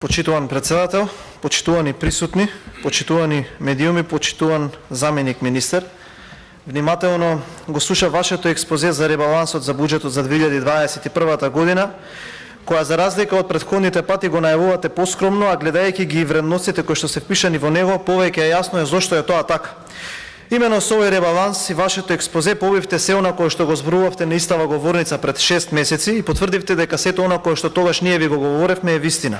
Почитуван председател, почитувани присутни, почитувани медиуми, почитуван заменик министер, внимателно го слуша вашето експозе за ребалансот за буџетот за 2021 година, која за разлика од претходните пати го најавувате поскромно, а гледајќи ги вредностите кои што се впишани во него, повеќе јасно е зошто е тоа така. Имено со овој ребаланс и вашето експозе побивте се она кое што го зборувавте на истава говорница пред 6 месеци и потврдивте дека сето она кое што тогаш ние ви го говоревме е вистина.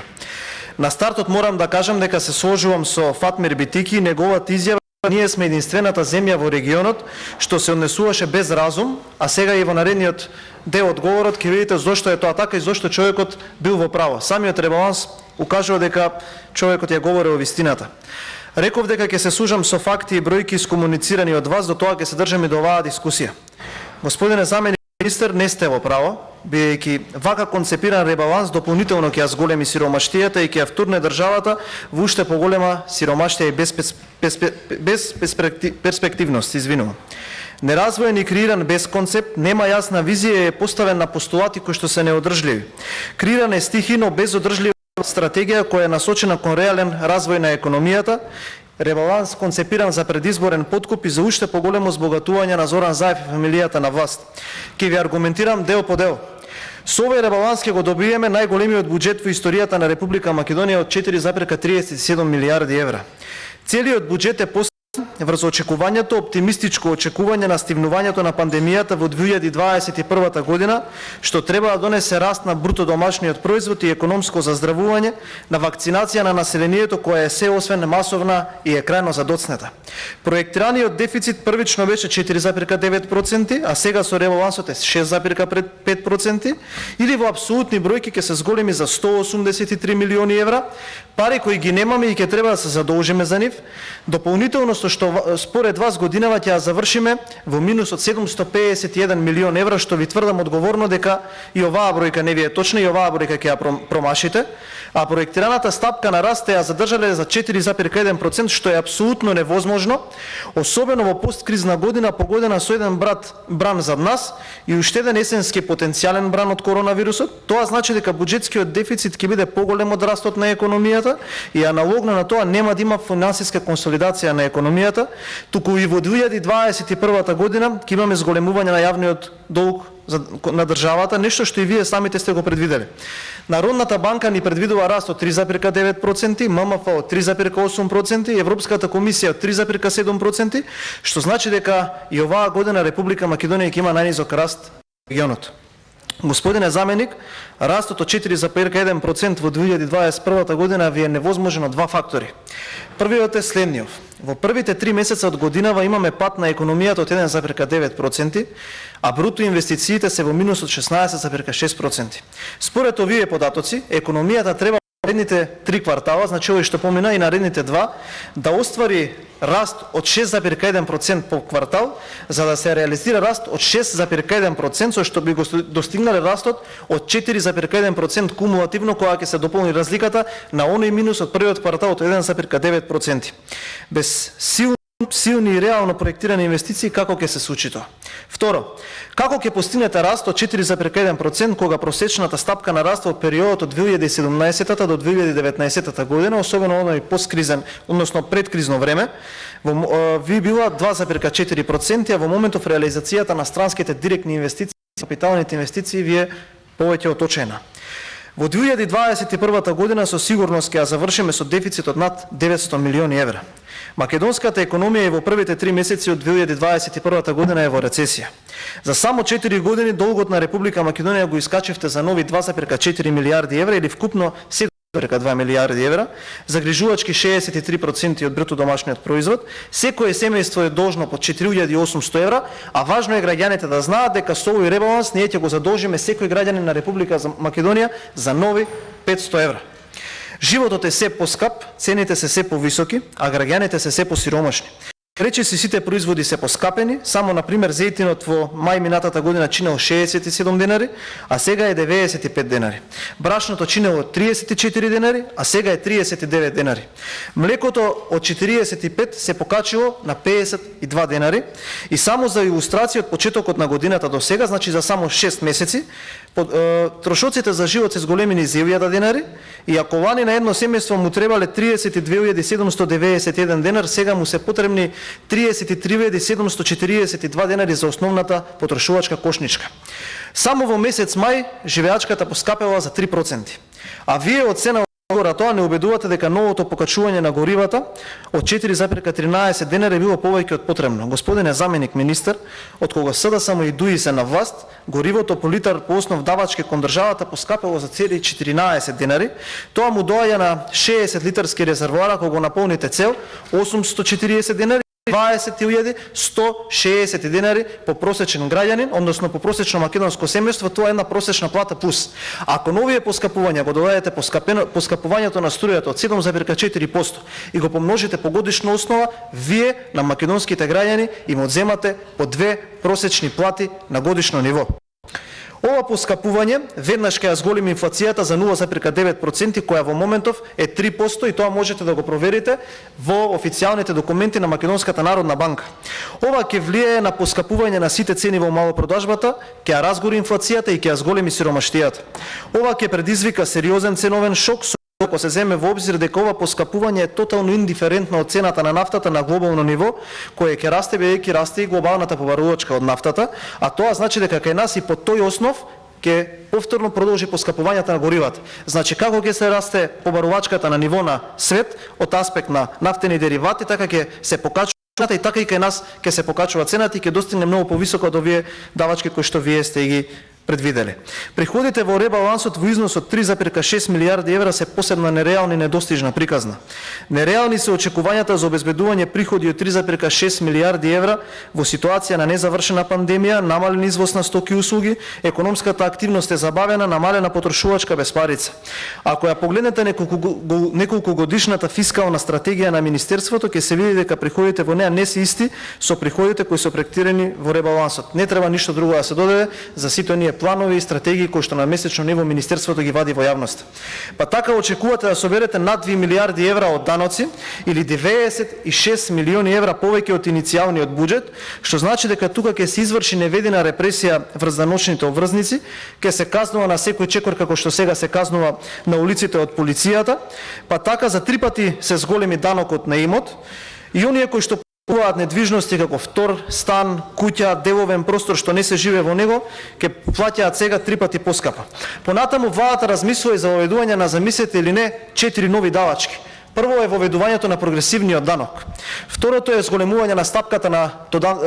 На стартот морам да кажам дека се сложувам со Фатмир Битики и неговата изјава: ние сме единствената земја во регионот што се однесуваше без разум, а сега и во наредниот дел од говорот ќе видите зошто е тоа така и зошто човекот бил во право. Самиот ребаланс укажува дека човекот ја говорил вистината. Реков дека ќе се служам со факти и бројки искомуницирани од вас, до тоа ќе се држам и до оваа дискусија. Господине заменик министер, не сте во право, бидејќи вака концепиран ребаланс дополнително ќе ја зголеми сиромаштијата и ќе ја втурне државата во уште поголема сиромаштија и без перспективност, извинувам. Неразвоен и креиран без концепт, нема јасна визија и е поставен на постулати кои што се неодржливи. Креиран е стихино без одржлива стратегија која е насочена кон реален развој на економијата. Ребаланс концепиран за предизборен подкуп и за уште поголемо збогатување на Зоран Заев и фамилијата на власт. Ќе ви аргументирам дел по дел. Со овој ребаланс ќе го добиеме најголемиот буџет во историјата на Република Македонија од 4,37 милијарди евра. Целиот буџет е врз очекувањето, оптимистичко очекување на стивнувањето на пандемијата во 2021 година, што треба да донесе раст на бруто домашниот производ и економско заздравување, на вакцинација на населението која е се освен масовна и е крајно задоцнета. Проектираниот дефицит првично беше 4,9%, а сега со ребалансот е 6,5%, или во апсолутни бројки ќе се зголеми за 183 милиони евра, пари кои ги немаме и ќе треба да се задолжиме за нив. Дополнително со што според вас годинава ќе ја завршиме во минус од 751 милион евра, што ви тврдам одговорно дека и оваа бројка не ви е точна и оваа бројка ќе ја промашите, а проектираната стапка на раст ја задржале за 4,1%, што е апсолутно невозможно, особено во посткризна година погодена со еден бран зад нас и уште еден есенски потенцијален бран од коронавирусот. Тоа значи дека буџетскиот дефицит ќе биде поголем од растот на економијата и аналогно на тоа нема да има финансиска консолидација на економијата, туку и во 2021 година ќе имаме зголемување на јавниот долг на државата, нешто што и вие самите сте го предвидели. Народната банка ни предвидува раст од 3,9%, ММФ од 3,8%, Европската комисија од 3,7%, што значи дека и оваа година Република Македонија ќе има најнизок раст во регионот. Господине заменик, растот од 4,1% во 2021 година ви е невозможен од два фактори. Првиот е следниот. Во првите 3 месеца од годинава имаме пат на економијата од 1,9%, а бруто инвестициите се во минус од 16,6%. Според овие податоци, економијата треба наредните 3 квартала, значи овој што помина и наредните 2, да оствари раст од 6,1% по квартал, за да се реализира раст од 6,1%, со што би го достигнале растот од 4,1% кумулативно, која ќе се дополни разликата на оној минус од првиот квартал од 1,9%. Без силни и реално проектирани инвестиции, како ќе се случи тоа? Второ, како ќе постигнете раст од 4,1% кога просечната стапка на раст од периодот од 2017 до 2019 година, особено оној посткризен, односно предкризно време, ви била 2,4%, а во моментов реализацијата на странските директни инвестиции, капиталните инвестиции ви е повеќе од очена. Во 2021 година со сигурност ќе ја завршиме со дефицит од над 900 милиони евра. Македонската економија и во првите 3 месеци од 2021 година е во рецесија. За само 4 години долгот на Република Македонија го искачивте за нови 2,4 милијарди евра или вкупно 7,2 милијарди евра, загрижувачки 63% од бруто домашниот производ. Секое семејство е должно по 4800 евра, а важно е граѓаните да знаат дека со овој ребаланс ние ќе го задолжиме секој граѓанин на Република Македонија за нови 500 евра. Животот е се поскап, цените се се повисоки, а граѓаните се се посиромашни. Речиси сите производи се поскапени, само на пример зејтинот во мај минатата година чинел 67 денари, а сега е 95 денари. Брашното чинело 34 денари, а сега е 39 денари. Млекото од 45 се покачило на 52 денари и само за илустрација од почетокот на годината до сега, значи за само 6 месеци, Трошоците за живот се зголемени за 1000 денари и ако лани на едно семејство му требале 32.791 денар, сега му се потребни 33.742 денари за основната потрошувачка кошничка. Само во месец мај живеачката поскапела за 3%. А вие од цена тоа не убедувате дека новото покачување на горивата од 4,13 денари било повеќе од потребно. Господине заменик министер, од кога СДСМ и ДУИ се на власт, горивото по литар по основ давачки кон државата поскапело за цели 14 денари. Тоа му доаѓа на 60 литарски резервоар, кога го наполните цел 840 денари. 20.160 денари по просечен граѓанин, односно по просечно македонско семејство, тоа е една просечна плата плюс. Ако новие поскапувања го додадете поскапувањето на струјата од 7,4% и го помножите по годишна основа, вие на македонските граѓани им одземате по 2 просечни плати на годишно ниво. Ова поскапување веднаш ќе ја зголеми инфлацијата за 0,9%, која во моментов е 3% и тоа можете да го проверите во официјалните документи на Македонската народна банка. Ова ќе влијае на поскапување на сите цени во малопродажбата, ќе ја разгори инфлацијата и ќе ја зголеми сиромаштијата. Ова ќе предизвика сериозен ценовен шок, ако се земе во обзир дека ова поскапување е тотално индиферентно од цената на нафтата на глобално ниво, кој ќе расте бидејќи расте и глобалната побарувачка од нафтата, а тоа значи дека кај нас и по тој основ ќе повторно продолжи поскапувањето на горивата. Значи како ќе се расте побарувачката на ниво на свет од аспект на нафтени деривати, така ќе се покачува и така и кај нас ќе се покачува цената и ќе достигне многу повисоко од овие давачки кои што вие сте ги предвидели. Приходите во ребалансот во износ од 3,6 милиарди евра се посебно нереални и недостижна приказна. Нереални се очекувањата за обезбедување приходи од 3,6 милиарди евра во ситуација на незавршена пандемија, намален извоз на стоки и услуги, економската активност е забавена, намалена потрошувачка безпарица. Ако ја погледнете неколку годишната фискална стратегија на Министерството, ќе се види дека приходите во неа не се исти со приходите кои се проектирани во ребалансот. Не треба ништо друго да се додаде за сите оние планови и стратегии кои што на месечно ниво Министерството ги вади во јавност. Па така очекувате да соберете над 2 милиарди евра од даноци или 96 милиони евра повеќе од иницијалниот буџет, што значи дека тука ќе се изврши неведена репресија врз даночните обврзници, ќе се казнува на секој чекор како што сега се казнува на улиците од полицијата, па така за 3 пати се зголеми данокот на имот и оние кои што купуваат недвижности како втор стан, куќа, деловен простор што не се живее во него, ќе плаќаат сега 3 пати поскапа. Понатаму владата размислува и за воведување на, замислете или не, 4 нови давачки. Прво е воведувањето на прогресивниот данок. Второто е зголемување на стапката на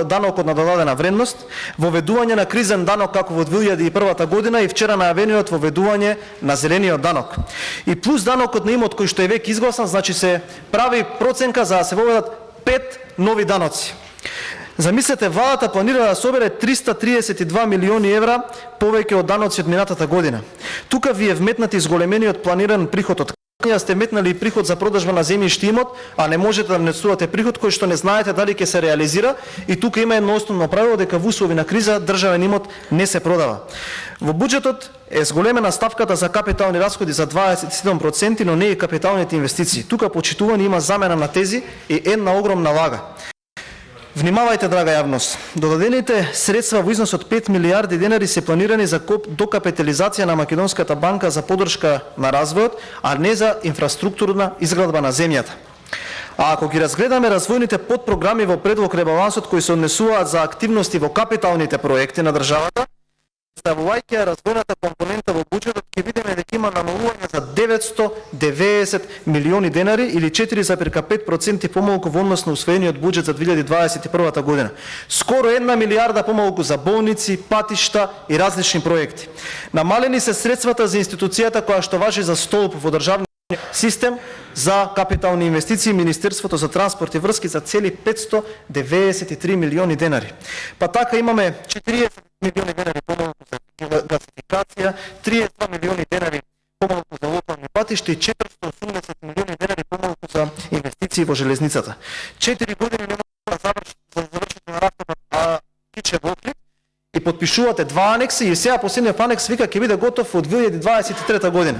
данокот на додадена вредност, воведување на кризен данок како во 2001 година и вчера најавениот воведување на зелениот данок. И плюс данокот на имот кој што е веќе изгласан, значи се прави проценка за да се воведат 5 нови даноци. Замислете, владата планира да собере 332 милиони евра повеќе од даноци од минатата година. Тука ви е вметнати зголемениот планиран приход од кања, сте метнали и приход за продажба на земјишти имот, а не можете да внесувате приход кој што не знаете дали ќе се реализира, и тука има едно основно правило дека во услови на криза државен имот не се продава. Во буџетот е зголемена ставката за капитални расходи за 27%, но не и капиталните инвестиции. Тука почитувани има замена на тези и една огромна лага. Внимавајте, драга јавност. Додадените средства во износ од 5 милиарди денари се планирани за докапитализација на Македонската банка за поддршка на развојот, а не за инфраструктурна изградба на земјата. А ако ги разгледаме развојните подпрограми во предлог ребалансот кои се однесуваат за активности во капиталните проекти на државата, ставувајќи развојната компонента во буџетот, ќе видиме дека има намалување за 990 милиони денари или 4,5% помалку во однос на усвоениот буџет за 2021 година. Скоро 1 милиарда помалку за болници, патишта и различни проекти. Намалени се средствата за институцијата која што важи за столб во државниот систем за капитални инвестиции, Министерството за транспорт и врски за цели 593 милиони денари. Па така имаме 40 милиони денари помалку за гасификација, 32 милиони денари помалку за локални патишта и 480 милиони денари помалку за инвестиции во железницата. 4 години не може да завршите на работа на Киче-Воклик и подпишувате 2 анекси и сега последниот анекс вика ќе биде готов од 2023 година.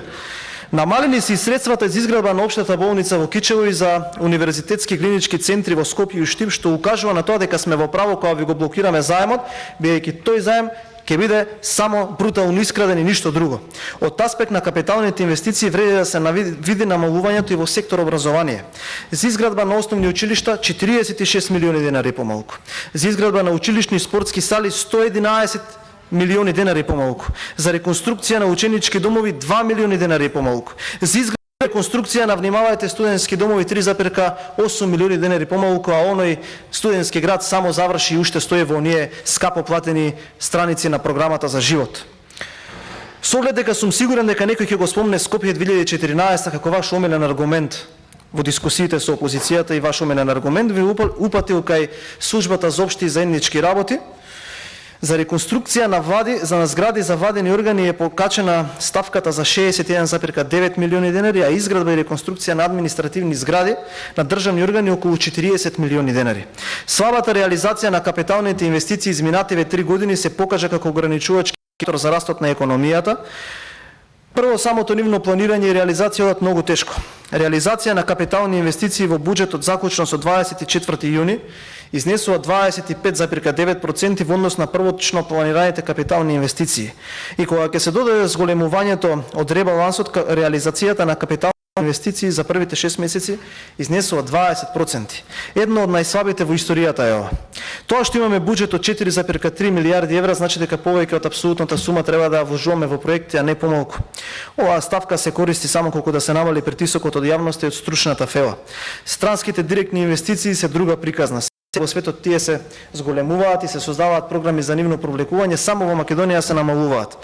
Намалени се и средствата за изградба на општата болница во Кичево и за универзитетски клинички центри во Скопје и Штип, што укажува на тоа дека сме во право кога ви го блокираме заемот, бидејќи тој заем ќе биде само брутално искраден и ништо друго. Од аспект на капиталните инвестиции вреди да се види намалувањето и во сектор образование. За изградба на основни училишта 46 милиони денари помалку. За изградба на училишни спортски сали 111 милиони денари помалку. За реконструкција на ученички домови 2 милиони денари помалку. За изградба реконструкција на, внимавајте, студентски домови 3,8 милиони денари помалку, а оној студентски град само заврши и уште стои во оние скапо платени страници на програмата за живот. Со оглед дека сум сигурен дека некој ќе го спомне Скопје 2014 како ваш омилен аргумент во дискусиите со опозицијата и ваш омилен аргумент, ви упатил кај службата за општи и заеднички работи. За реконструкција на згради за владени органи е покачена ставката за 61,9 милиони денари, а изградба и реконструкција на административни згради на државни органи околу 40 милиони денари. Слабата реализација на капиталните инвестиции изминативе 3 години се покажа како ограничувачки фактор за растот на економијата. Прво, самото нивно планирање и реализација одат многу тешко. Реализација на капитални инвестиции во буџетот заклучно со 24 јуни изнесува 25,9% во однос на првотично планираните капитални инвестиции. И кога ќе се додаде зголемувањето од ребалансот, реализацијата на капитални инвестиции за првите 6 месеци изнесува 20%. Едно од најслабите во историјата е ова. Тоа што имаме буџет од 4,3 милијарди евра, значи дека повеќе од апсолутната сума треба да вложуваме во проекти, а не помалку. Оваа ставка се користи само колку да се намали притисокот од јавноста и од стручната фела. Странските директни инвестиции се друга приказна. Во светот тие се зголемуваат и се создаваат програми за нивно привлекување, само во Македонија се намалуваат.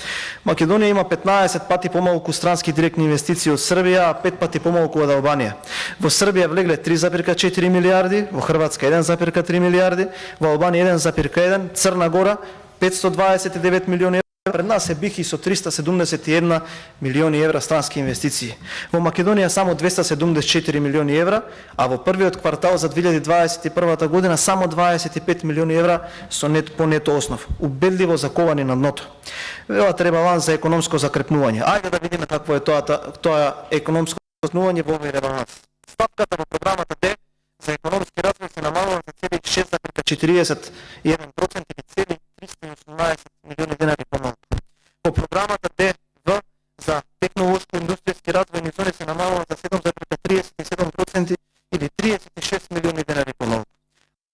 Македонија има 15 пати помалку странски директни инвестиции од Србија, а 5 пати помалку од Албанија. Во Србија влегле 3,4 милијарди, во Хрватска 1,3 милијарди, во Албанија 1,1, Црна Гора 529 милиони евра. Пред нас е бихи со 371 милиони евра странски инвестиции. Во Македонија само 274 милиони евра, а во првиот квартал за 2021 година само 25 милиони евра по нето основ. Убедливо заковани на дното. Велат ребаланс за економско закрепнување. Ајде да видиме какво е тоа економско закрепнување во овој ребаланс. Ставката во програмата Д за економски развој се намалува за цели 6,41% или цели 318 милиони денари помалку. По програмата ДВ за технолошко-индустријски развојни зони се намалува за 7,37% или 36 милиони денари помалку.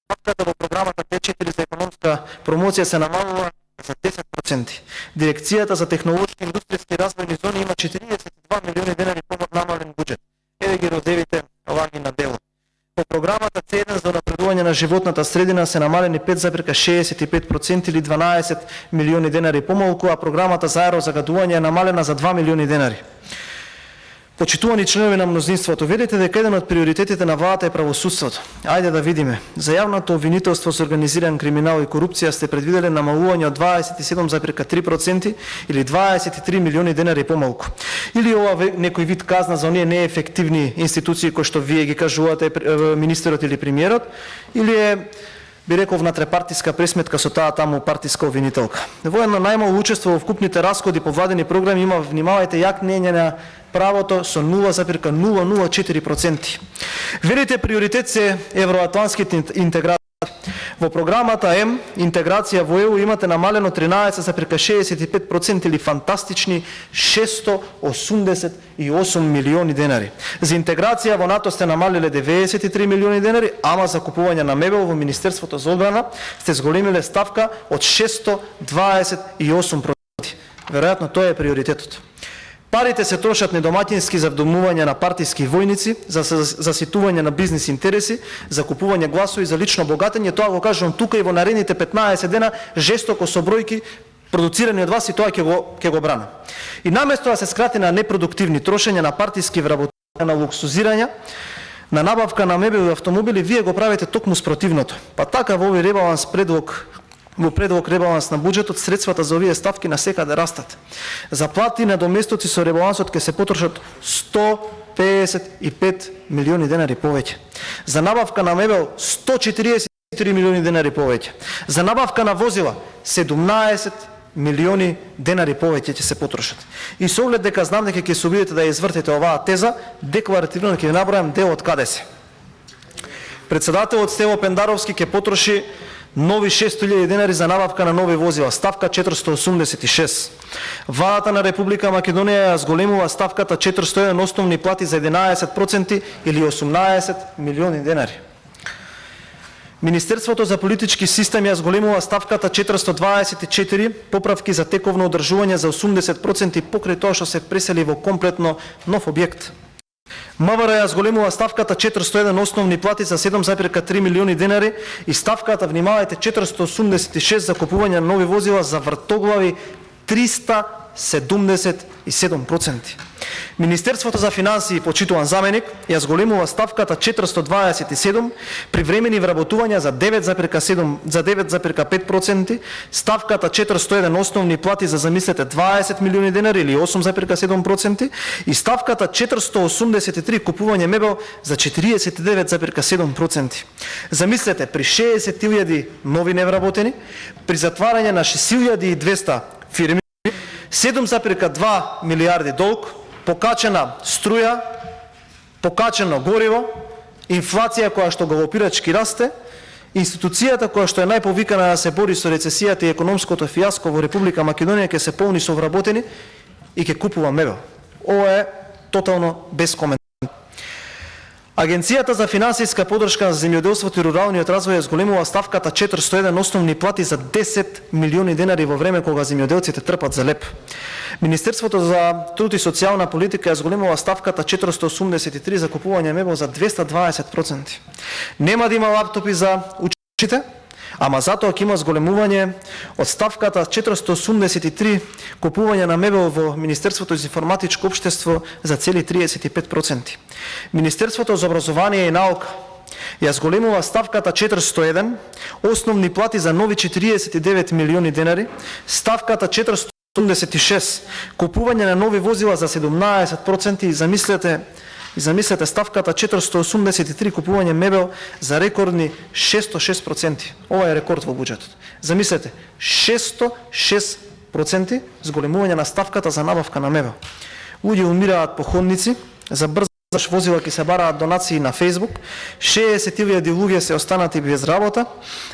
Ставката во програмата Д4 за економска промоција се намалува за 10%. Дирекцијата за технолошко-индустријски развојни зони има 42 милиони денари намален буџет. Еве ги родевите лаги на дело. По програмата C1 за напредување на животната средина се намалени 5,65% или 12 милиони денари помалку, а програмата за аерозагадување е намалена за 2 милиони денари. Почитувани членови на мнозинството, видите дека еден од приоритетите на владата е правосудството. Ајде да видиме. За јавното обвинителство со организиран криминал и корупција сте предвиделе намалување од 27,3% или 23 милиони денари помалку. Или ова некој вид казна за оние неефективни институции кои што вие ги кажувате министерот или премиерот, или е, би рекол, внатрепартиска пресметка со таа таму партиска обвинителка. Воено најмало учество во вкупните расходи по владени програми има, внимавајте, јак нење на правото со 0,004%. Велите приоритет се евроатлантските интеграции. Во програмата М, интеграција во ЕУ, имате намалено 13,65% или фантастични 688 милиони денари. За интеграција во НАТО сте намалиле 93 милиони денари, ама за купување на мебел во Министерството за одбрана сте зголемиле ставка од 628%. Веројатно тоа е приоритетот. Парите се трошат недомаќински за вдомување на партиски војници, за заситување на бизнис интереси, за купување гласови, за лично богатење. Тоа го кажувам тука и во наредните 15 дена, жестоко со бројки продуцирани од вас, и тоа ќе го брана. И наместо да се скрати на непродуктивни трошења, на партиски вработување, на луксузирање, на набавка на мебели и автомобили, вие го правите токму спротивното. Па така во овој ребаланс во предлог ребаланс на буџетот, средствата за овие ставки на секаде растат. За плати на доместоци со ребалансот ќе се потрошат 155 милиони денари повеќе. За набавка на мебел 144 милиони денари повеќе. За набавка на возила 17 милиони денари повеќе ќе се потрошат. И со оглед дека знам дека ќе се обидете да ја извртите оваа теза, декларативно ќе набројам дел од каде се. Председателот Стево Пендаровски ќе потроши нови 600.000 денари за набавка на нови возила, ставка 486. Владата на Република Македонија ја зголемува ставката 401 основни плати за 11% или 18 милиони денари. Министерството за политички системи ја зголемува ставката 424 поправки за тековно одржување за 80% покрај тоа што се пресели во комплетно нов објект. МВР ја зголемува ставката 401 основни плати за 7,3 милиони денари и ставката, внимавајте, 486 за купување на нови возила за вртоглави 377%. Министерството за финансии, почитуван заменик, ја зголемува ставката 427 привремени вработувања за 9,5%, ставката 401 основни плати за, замислете, 20 милиони денари или 8,7% и ставката 483 купување мебел за 49,7%. Замислете, при 60.000 нови невработени, при затварање на 6.200 фирми, 7,2 милиарди долг, покачена струја, покачено гориво, инфлација која што галопирачки расте, институцијата која што е најповикана да се бори со рецесијата и економското фијаско во Република Македонија ќе се полни со вработени и ќе купува мебел. Ова е тотално без коментар. Агенцијата за финансиска поддршка за земјоделството и руралниот развој ја зголемува ставката 401 основни плати за 10 милиони денари во време кога земјоделците трпат за леп. Министерството за труд и социјална политика ја зголемува ставката 483 за купување мебел за 220%. Нема да има лаптопи за учениците, ама затоа ќе има зголемување од ставката 483 купување на мебел во Министерството за информатичко општество за цели 35%. Министерството за образование и наука ја зголемува ставката 401 основни плати за нови 49 милиони денари, ставката 486 купување на нови возила за 17% и замислете ставката 483 купување мебел за рекордни 606%. Ова е рекорд во буџетот. Замислете, 606% зголемување на ставката за набавка на мебел. Луѓе умираат по ходници, за брза возила ќе се бараат донации на Facebook, 60.000 луѓе се останати без работа,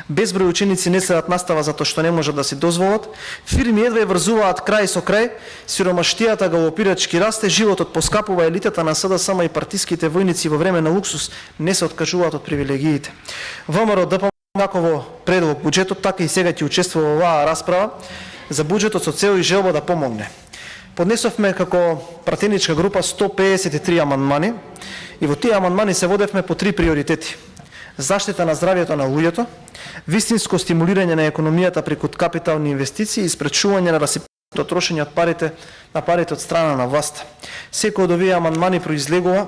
безброј ученици не следат настава затоа што не можат да си дозволат, фирми едва врзуваат крај со крај, сиромаштијата галопирачки расте, животот поскапува, елитата на СДСМ и партиските војници во време на луксус не се откажуваат од привилегиите. ВМРО ДПМ како во предлог буџетот, така и сега ќе учествува во оваа расправа за буџетот со цел и желба да помогне. Поднесовме како пратеничка група 153 амандмани и во тие амандмани се водевме по 3 приоритети. Заштита на здравјето на луѓето, вистинско стимулирање на економијата преку капитални инвестиции и спречување на расипното трошење на парите од страна на власта. Секој од овие амандмани произлегува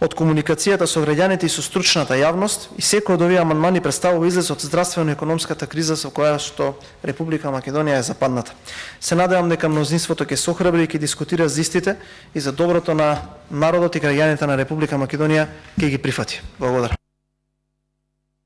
од комуникацијата со граѓаните и со стручната јавност и секој од овие амандмани представува излез од здравствено-економската криза со која што Република Македонија е западната. Се надевам дека мнозинството ќе се охрабри и ќе дискутира за истите и за доброто на народот и граѓаните на Република Македонија ќе ги прифати. Благодарам.